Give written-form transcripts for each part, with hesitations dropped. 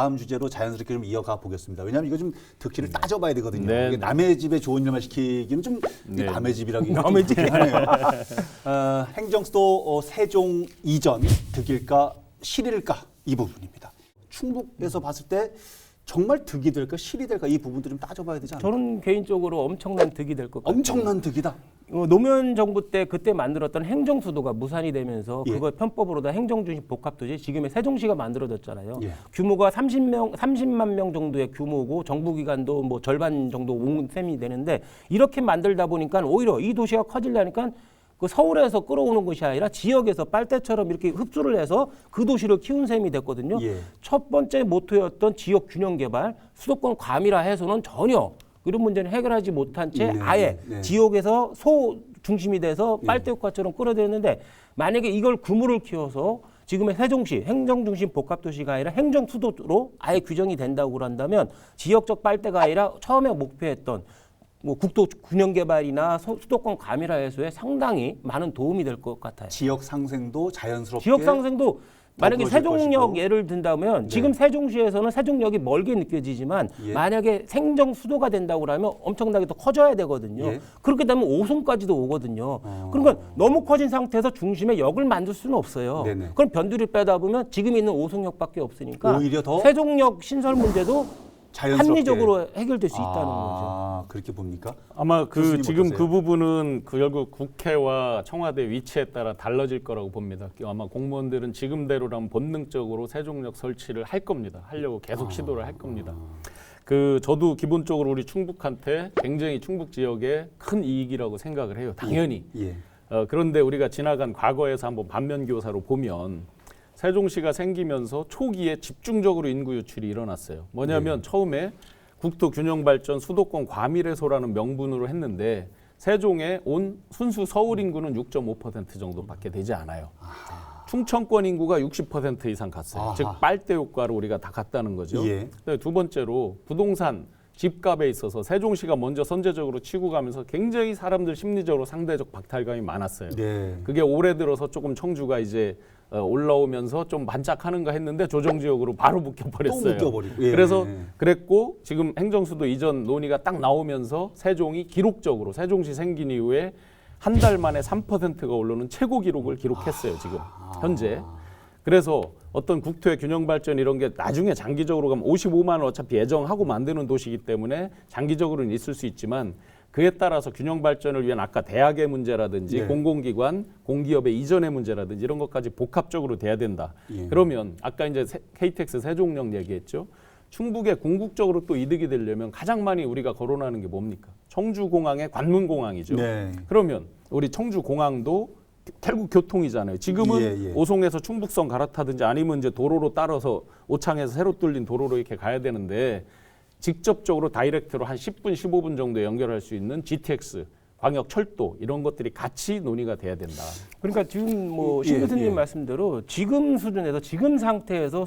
다음 주제로 자연스럽게 좀 이어가 보겠습니다. 왜냐하면 이거 좀 득실을 따져봐야 되거든요. 네, 이게 네. 남의 집에 좋은 일만 시키기는 좀 네. 남의 집이라기 남의 집. 하네요. 행정수도 세종 이전 득일까 실일까 이 부분입니다. 충북에서 봤을 때 정말 득이 될까 실이 될까 이 부분도 좀 따져봐야 되지 않나요? 저는 개인적으로 엄청난 득이 될 것 같아요. 엄청난 득이다. 노무현 정부 때 그때 만들었던 행정수도가 무산이 되면서 예. 그거 편법으로 다 행정중심 복합도시 지금의 세종시가 만들어졌잖아요. 예. 규모가 30만 명 정도의 규모고 정부기관도 뭐 절반 정도 온 셈이 되는데 이렇게 만들다 보니까 오히려 이 도시가 커지려니까 그 서울에서 끌어오는 것이 아니라 지역에서 빨대처럼 이렇게 흡수를 해서 그 도시를 키운 셈이 됐거든요. 예. 첫 번째 모토였던 지역 균형 개발, 수도권 과밀화 해소는 전혀 이런 문제는 해결하지 못한 채 네, 아예 네. 지역에서 소 중심이 돼서 빨대 효과처럼 끌어들였는데 만약에 이걸 규모를 키워서 지금의 세종시 행정중심 복합도시가 아니라 행정수도로 아예 규정이 된다고 그런다면 지역적 빨대가 아니라 처음에 목표했던 뭐 국도 균형 개발이나 수도권 과밀화 해소에 상당히 많은 도움이 될 것 같아요. 지역 상생도 자연스럽게 지역 상생도 만약에 더불어질 세종역 것이고. 예를 든다면 네. 지금 세종시에서는 세종역이 멀게 느껴지지만 예. 만약에 행정 수도가 된다고 그러면 엄청나게 더 커져야 되거든요. 예. 그렇게 되면 오송까지도 오거든요. 그러니까 너무 커진 상태에서 중심에 역을 만들 수는 없어요. 네네. 그럼 변두리 빼다 보면 지금 있는 오송역밖에 없으니까 오히려 더 세종역 신설 문제도 자연스럽게 합리적으로 해결될 수 있다는 거죠. 그렇게 봅니까? 아마 교수님 지금 어떠세요? 그 부분은 결국 국회와 청와대 위치에 따라 달라질 거라고 봅니다. 아마 공무원들은 지금대로라면 본능적으로 세종역 설치를 할 겁니다. 하려고 계속 시도를 할 겁니다. 저도 기본적으로 우리 충북한테 굉장히 충북 지역에 큰 이익이라고 생각을 해요. 당연히. 예. 그런데 우리가 지나간 과거에서 한번 반면교사로 보면 세종시가 생기면서 초기에 집중적으로 인구 유출이 일어났어요. 뭐냐면 처음에 국토 균형 발전 수도권 과밀 해소라는 명분으로 했는데 세종에 온 순수 서울 인구는 6.5% 정도밖에 되지 않아요. 충청권 인구가 60% 이상 갔어요. 아하. 즉 빨대 효과로 우리가 다 갔다는 거죠. 예. 두 번째로 부동산 집값에 있어서 세종시가 먼저 선제적으로 치고 가면서 굉장히 사람들 심리적으로 상대적 박탈감이 많았어요. 네. 그게 올해 들어서 조금 청주가 이제 올라오면서 좀 반짝하는가 했는데 조정지역으로 바로 묶여버렸어요. 또 묶여버리고. 예. 그래서 그랬고 지금 행정수도 이전 논의가 딱 나오면서 세종이 기록적으로 세종시 생긴 이후에 한 달 만에 3%가 오르는 최고 기록을 기록했어요. 지금 현재. 그래서 어떤 국토의 균형 발전 이런 게 나중에 장기적으로 가면 55만 원 어차피 예정하고 만드는 도시이기 때문에 장기적으로는 있을 수 있지만 그에 따라서 균형 발전을 위한 아까 대학의 문제라든지 네. 공공기관, 공기업의 이전의 문제라든지 이런 것까지 복합적으로 돼야 된다. 예. 그러면 아까 이제 KTX 세종역 얘기했죠. 충북에 궁극적으로 또 이득이 되려면 가장 많이 우리가 거론하는 게 뭡니까? 청주공항의 관문공항이죠. 네. 그러면 우리 청주공항도 결국 교통이잖아요. 지금은 예. 오송에서 충북선 갈아타든지 아니면 이제 도로로 따라서 오창에서 새로 뚫린 도로로 이렇게 가야 되는데 직접적으로 다이렉트로 한 10분, 15분 정도 연결할 수 있는 GTX, 광역 철도 이런 것들이 같이 논의가 돼야 된다. 그러니까 지금 뭐 예, 신 교수님 예. 말씀대로 지금 수준에서 지금 상태에서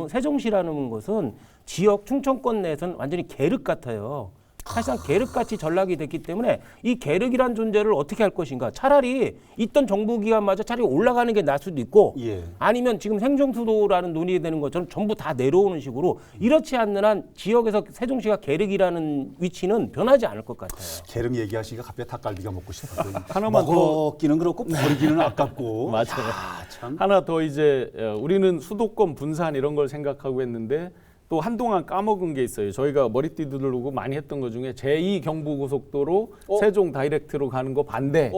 세종시라는 것은 지역 충청권 내에서는 완전히 계륵 같아요. 사실상 계륵같이 전락이 됐기 때문에 이 계륵이란 존재를 어떻게 할 것인가. 차라리 있던 정부기관마저 차라리 올라가는 게 나을 수도 있고 예. 아니면 지금 행정수도라는 논의가 되는 것처럼 전부 다 내려오는 식으로 이렇지 않는 한 지역에서 세종시가 계륵이라는 위치는 변하지 않을 것 같아요. 계름 얘기하시니까 갑자기 닭갈비가 먹고 싶어요. 하나만 더 먹기는 그렇고 버리기는 아깝고. 맞아요. 야, 참. 하나 더 이제 우리는 수도권 분산 이런 걸 생각하고 했는데 또 한동안 까먹은 게 있어요. 저희가 머리띠 두르고 많이 했던 것 중에 제2경부고속도로 세종 다이렉트로 가는 거 반대.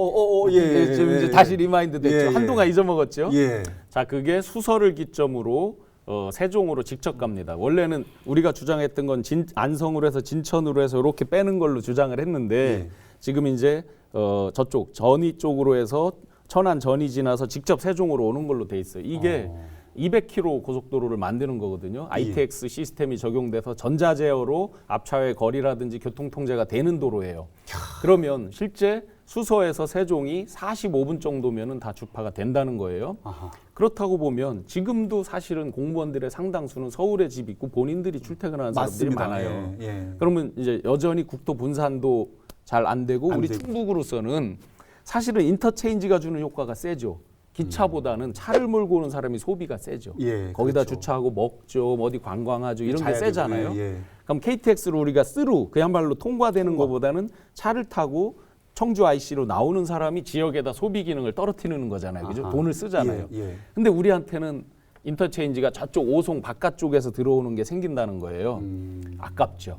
예. 지금 이제 다시 리마인드 됐죠. 예, 예. 한동안 잊어먹었죠. 예. 자, 그게 수서를 기점으로 세종으로 직접 갑니다. 원래는 우리가 주장했던 건 안성으로 해서 진천으로 해서 이렇게 빼는 걸로 주장을 했는데 예. 지금 이제 저쪽 전이 쪽으로 해서 천안 전이 지나서 직접 세종으로 오는 걸로 돼 있어요. 이게 200km 고속도로를 만드는 거거든요. ITX 시스템이 적용돼서 전자 제어로 앞차의 거리라든지 교통 통제가 되는 도로예요. 그러면 실제 수서에서 세종이 45분 정도면은 다 주파가 된다는 거예요. 아하. 그렇다고 보면 지금도 사실은 공무원들의 상당수는 서울에 집 있고 본인들이 출퇴근하는 사람들이 맞습니다. 많아요. 예. 그러면 이제 여전히 국토 분산도 잘 안 되고 안 우리 되고. 충북으로서는 사실은 인터체인지가 주는 효과가 세죠. 기차보다는 차를 몰고 오는 사람이 소비가 세죠. 예, 거기다 그렇죠. 주차하고 먹죠, 뭐 어디 관광하죠, 이런 게 자야 되고, 세잖아요. 예. 그럼 KTX로 우리가 스루 그야말로 통과되는 것보다는 차를 타고 청주 IC로 나오는 사람이 지역에다 소비 기능을 떨어뜨리는 거잖아요. 그죠? 아하. 돈을 쓰잖아요. 예, 예. 근데 우리한테는 인터체인지가 저쪽 오송 바깥쪽에서 들어오는 게 생긴다는 거예요. 아깝죠.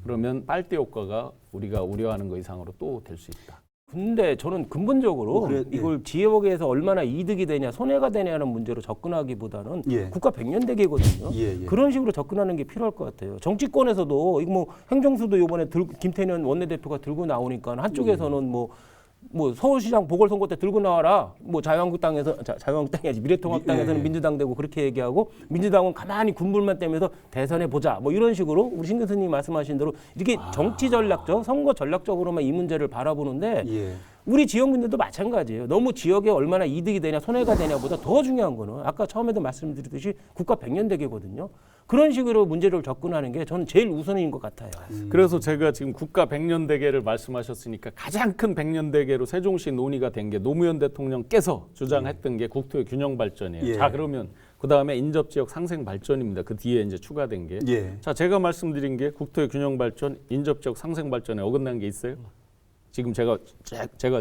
그러면 빨대 효과가 우리가 우려하는 거 이상으로 또 될 수 있다. 근데 저는 근본적으로 그래, 예. 이걸 지역에서 얼마나 이득이 되냐 손해가 되냐는 문제로 접근하기보다는 예. 국가 백년대계거든요. 예, 예. 그런 식으로 접근하는 게 필요할 것 같아요. 정치권에서도 이거 뭐 행정수도 이번에 김태년 원내대표가 들고 나오니까 한쪽에서는 뭐 서울시장 보궐선거 때 들고 나와라. 뭐 자유한국당에서 자유한국당이 아니지 미래통합당에서는 예. 민주당 되고 그렇게 얘기하고 민주당은 가만히 군불만 떼면서 대선해 보자. 뭐 이런 식으로 우리 신 교수님이 말씀하신 대로 이렇게 정치 전략적, 선거 전략적으로만 이 문제를 바라보는데 예. 우리 지역민들도 마찬가지예요. 너무 지역에 얼마나 이득이 되냐 손해가 되냐보다 더 중요한 거는 아까 처음에도 말씀드렸듯이 국가 백년대계거든요. 그런 식으로 문제를 접근하는 게 저는 제일 우선인 것 같아요. 그래서 제가 지금 국가 백년대계를 말씀하셨으니까 가장 큰 백년대계로 세종시 논의가 된 게 노무현 대통령께서 주장했던 게 국토의 균형 발전이에요. 예. 자, 그러면 그 다음에 인접지역 상생 발전입니다. 그 뒤에 이제 추가된 게. 예. 자, 제가 말씀드린 게 국토의 균형 발전, 인접지역 상생 발전에 어긋난 게 있어요. 지금 제가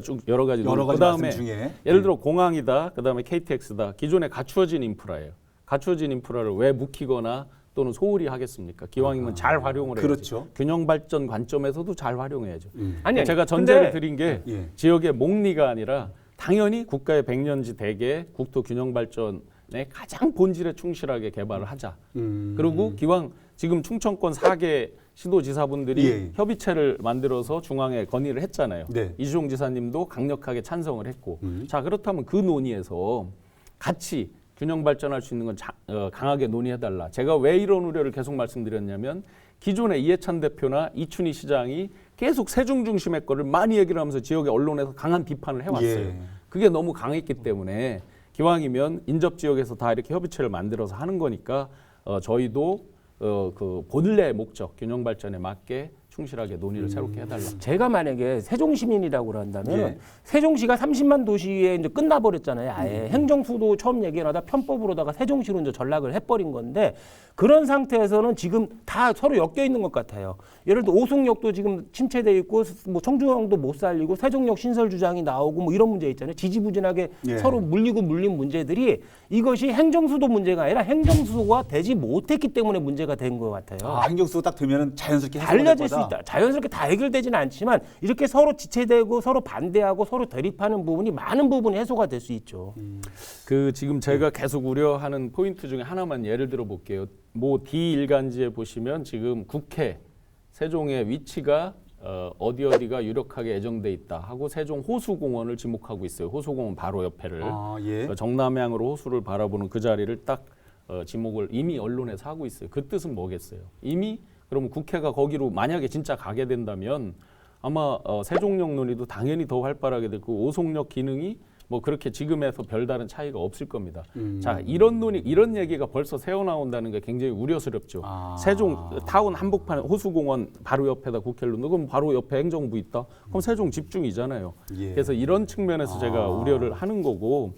쭉 여러 가지 말씀 중에 예를 들어 공항이다, 그다음에 KTX다. 기존에 갖추어진 인프라예요. 갖추어진 인프라를 왜 묵히거나 또는 소홀히 하겠습니까? 기왕이면 잘 활용을 해야죠. 그렇죠. 균형 발전 관점에서도 잘 활용해야죠. 아니, 제가 전제를 근데 드린 게 예. 지역의 목리가 아니라 당연히 국가의 백년지 대계 국토 균형 발전의 가장 본질에 충실하게 개발을 하자. 그리고 기왕 지금 충청권 4개 시도지사분들이 예. 협의체를 만들어서 중앙에 건의를 했잖아요. 네. 이주종 지사님도 강력하게 찬성을 했고, 자 그렇다면 그 논의에서 같이 균형 발전할 수 있는 건 강하게 논의해달라. 제가 왜 이런 우려를 계속 말씀드렸냐면 기존의 이해찬 대표나 이춘희 시장이 계속 세종 중심의 거를 많이 얘기를 하면서 지역의 언론에서 강한 비판을 해왔어요. 예. 그게 너무 강했기 때문에 기왕이면 인접 지역에서 다 이렇게 협의체를 만들어서 하는 거니까 저희도 그 본래 목적 균형 발전에 맞게 충실하게 논의를 새롭게 해달라. 제가 만약에 세종 시민이라고 한다면 예. 세종시가 30만 도시에 이제 끝나버렸잖아요. 아예 행정수도 처음 얘기하다 편법으로다가 세종시로 이제 전락을 해버린 건데 그런 상태에서는 지금 다 서로 엮여 있는 것 같아요. 예를 들어 오송역도 지금 침체돼 있고 뭐 청주항도 못 살리고 세종역 신설 주장이 나오고 뭐 이런 문제 있잖아요. 지지부진하게 예. 서로 물리고 물린 문제들이 이것이 행정수도 문제가 아니라 행정수가 되지 못했기 때문에 문제가 된 것 같아요. 행정수가 딱 되면은 자연스럽게 해소가 될 달라질 수 거다. 있다. 자연스럽게 다 해결되지는 않지만 이렇게 서로 지체되고 서로 반대하고 서로 대립하는 부분이 많은 부분이 해소가 될 수 있죠. 그 지금 제가 계속 우려하는 포인트 중에 하나만 예를 들어 볼게요. 뭐 D1간지에 보시면 지금 국회 세종의 위치가 어디가 유력하게 예정돼 있다 하고 세종 호수공원을 지목하고 있어요. 호수공원 바로 옆에를 예. 정남향으로 호수를 바라보는 그 자리를 딱 지목을 이미 언론에서 하고 있어요. 그 뜻은 뭐겠어요? 이미 그러면 국회가 거기로 만약에 진짜 가게 된다면 아마 세종역 논의도 당연히 더 활발하게 될 거고 오송역 기능이 뭐 그렇게 지금에서 별다른 차이가 없을 겁니다. 자, 이런 논의, 이런 얘기가 벌써 새어나온다는 게 굉장히 우려스럽죠. 세종 타운 한복판 호수공원 바로 옆에다 국회를 놓고 그럼 바로 옆에 행정부 있다. 그럼 세종 집중이잖아요. 예. 그래서 이런 측면에서 제가 우려를 하는 거고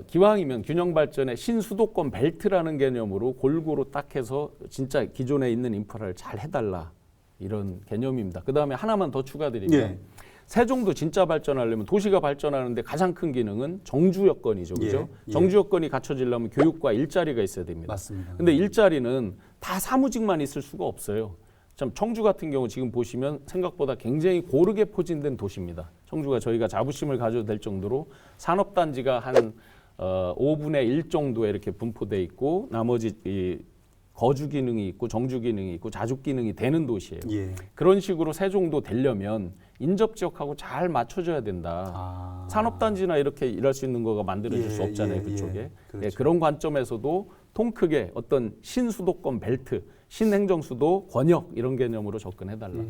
기왕이면 균형 발전의 신수도권 벨트라는 개념으로 골고루 딱 해서 진짜 기존에 있는 인프라를 잘 해달라 이런 개념입니다. 그 다음에 하나만 더 추가드리면 예. 세종도 진짜 발전하려면 도시가 발전하는데 가장 큰 기능은 정주 여건이죠, 그죠? 예. 정주 여건이 갖춰지려면 교육과 일자리가 있어야 됩니다. 맞습니다. 근데 일자리는 다 사무직만 있을 수가 없어요. 참 청주 같은 경우 지금 보시면 생각보다 굉장히 고르게 포진된 도시입니다. 청주가 저희가 자부심을 가져도 될 정도로 산업단지가 한 5분의 1 정도에 이렇게 분포돼 있고 나머지 이 거주 기능이 있고 정주 기능이 있고 자juk 기능이 되는 도시예요. 예. 그런 식으로 세종도 되려면 인접 지역하고 잘 맞춰져야 된다. 산업단지나 이렇게 일할 수 있는 거가 만들어질 수 없잖아요, 그쪽에. 그렇죠. 그런 관점에서도 통 크게 어떤 신수도권 벨트, 신행정수도 권역 이런 개념으로 접근해달라.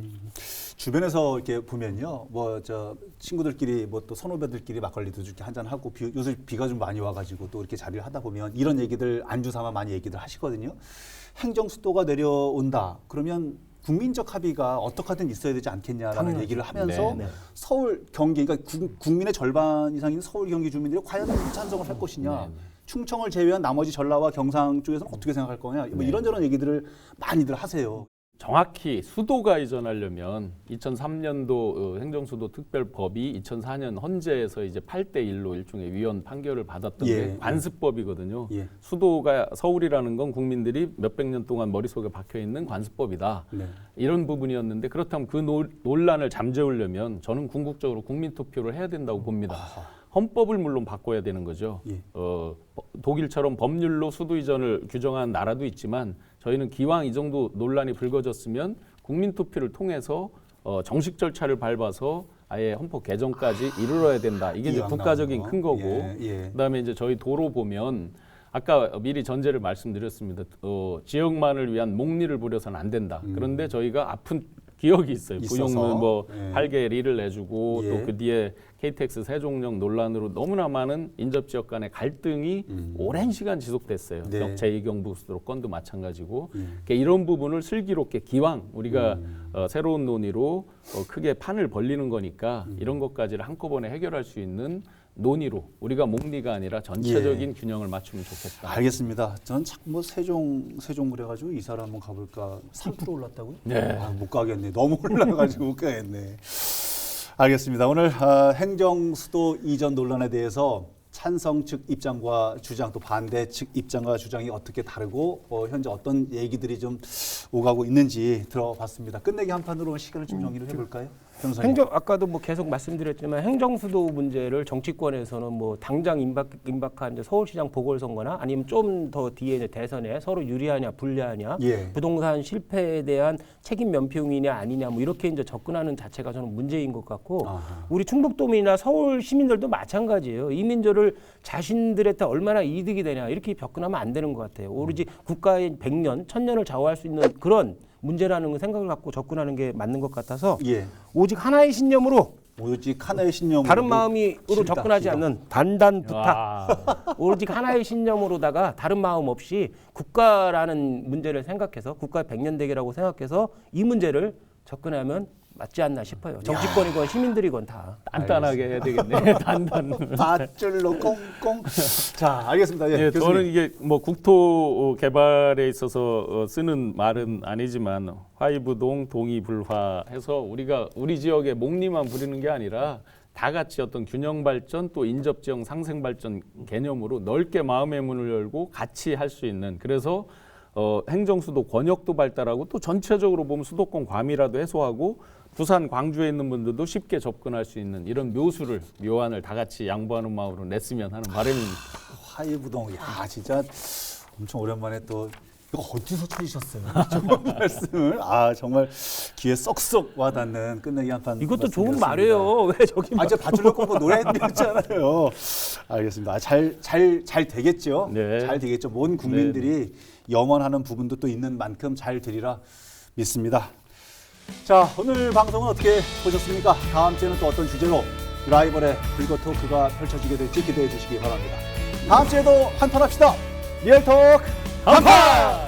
주변에서 이렇게 보면요, 뭐 저 친구들끼리 뭐 또 선후배들끼리 막걸리도 이렇게 한잔 하고 요새 비가 좀 많이 와가지고 또 이렇게 자리를 하다 보면 이런 얘기들 안주 삼아 많이 얘기들 하시거든요. 행정 수도가 내려온다. 그러면 국민적 합의가 어떻게 하든 있어야 되지 않겠냐라는 당연하죠. 얘기를 하면서 네. 서울 경기 그러니까 국민의 절반 이상인 서울 경기 주민들이 과연 찬성을 할 것이냐. 충청을 제외한 나머지 전라와 경상 쪽에서는 어떻게 생각할 거냐. 뭐 이런저런 얘기들을 많이들 하세요. 정확히 수도가 이전하려면 2003년도 행정수도 특별법이 2004년 헌재에서 이제 8대1로 일종의 위헌 판결을 받았던 예, 게 관습법이거든요. 예. 수도가 서울이라는 건 국민들이 몇백 년 동안 머릿속에 박혀 있는 관습법이다. 네. 이런 부분이었는데 그렇다면 그 논란을 잠재우려면 저는 궁극적으로 국민투표를 해야 된다고 봅니다. 헌법을 물론 바꿔야 되는 거죠. 예. 독일처럼 법률로 수도 이전을 규정한 나라도 있지만 저희는 기왕 이 정도 논란이 불거졌으면 국민투표를 통해서 정식 절차를 밟아서 아예 헌법 개정까지 이르러야 된다. 이게 이제 이왕 국가적인 나온 거. 큰 거고 예, 예. 그다음에 이제 저희 도로 보면 아까 미리 전제를 말씀드렸습니다. 지역만을 위한 목리를 부려서는 안 된다. 그런데 저희가 아픈 기억이 있어요. 있어서. 부용문 뭐 예. 8개 리를 내주고 예. 또 그 뒤에 KTX 세종역 논란으로 너무나 많은 인접 지역 간의 갈등이 오랜 시간 지속됐어요. 네. 제2경부고속도로 건도 마찬가지고 그러니까 이런 부분을 슬기롭게 기왕 우리가 새로운 논의로 크게 판을 벌리는 거니까 이런 것까지를 한꺼번에 해결할 수 있는 논의로 우리가 목리가 아니라 전체적인 균형을 맞추면 좋겠다. 알겠습니다. 저는 자꾸 뭐 세종 그래가지고 이사를 한번 가볼까. 3% 올랐다고요? 네. 아, 못 가겠네. 너무 올라가가지고 못 가겠네. 알겠습니다. 오늘 행정수도 이전 논란에 대해서 찬성 측 입장과 주장 또 반대 측 입장과 주장이 어떻게 다르고 현재 어떤 얘기들이 좀 오가고 있는지 들어봤습니다. 끝내기 한 판으로 시간을 좀 정리를 해볼까요? 변호사님. 아까도 뭐 계속 말씀드렸지만 행정수도 문제를 정치권에서는 뭐 당장 임박한 이제 서울시장 보궐선거나 아니면 좀 더 뒤에 이제 대선에 서로 유리하냐 불리하냐 예. 부동산 실패에 대한 책임 면피용이냐 아니냐 뭐 이렇게 이제 접근하는 자체가 저는 문제인 것 같고 아하. 우리 충북도민이나 서울 시민들도 마찬가지예요. 이 문제를 자신들한테 얼마나 이득이 되냐 이렇게 접근하면 안 되는 것 같아요. 오로지 국가의 100년, 1000년을 좌우할 수 있는 그런 문제라는 생각을 갖고 접근하는 게 맞는 것 같아서 예. 오직 하나의 신념으로 오직 하나의 신념으로 다른 마음으로 싫다, 접근하지 싫어. 않는 단단 부탁. 와. 오직 하나의 신념으로다가 다른 마음 없이 국가라는 문제를 생각해서 국가 100년 대계라고 생각해서 이 문제를 접근하면 맞지 않나 싶어요. 정치권이건 시민들이건 다. 단단하게 해야 되겠네. 단단. 밧줄로 꽁꽁. 자, 알겠습니다. 예, 예, 교수님. 저는 이게 뭐 국토 개발에 있어서 쓰는 말은 아니지만 화이부동 동의불화해서 우리가 우리 지역의 목리만 부리는 게 아니라 다 같이 어떤 균형 발전 또 인접 지역 상생 발전 개념으로 넓게 마음의 문을 열고 같이 할 수 있는 그래서 행정수도 권역도 발달하고 또 전체적으로 보면 수도권 과밀화도 해소하고 부산, 광주에 있는 분들도 쉽게 접근할 수 있는 이런 묘안을 다 같이 양보하는 마음으로 냈으면 하는 바람입니다. 화이부동. 야, 진짜 엄청 오랜만에 또 이거 어디서 찾으셨어요? 좋은 말씀을. 아, 정말 귀에 쏙쏙 와닿는 끝내기 한판. 이것도 좋은 말이에요. 왜 저기 아, 저 밧줄로 꽁꽁 노래했잖아요. 알겠습니다. 아, 잘 되겠죠? 네. 잘 되겠죠. 모든 국민들이 염원하는 부분도 또 있는 만큼 잘 되리라 믿습니다. 자, 오늘 방송은 어떻게 보셨습니까? 다음 주에는 또 어떤 주제로 라이벌의 불거 토크가 펼쳐지게 될지 기대해 주시기 바랍니다. 다음 주에도 한판 합시다. 리얼토크 한판!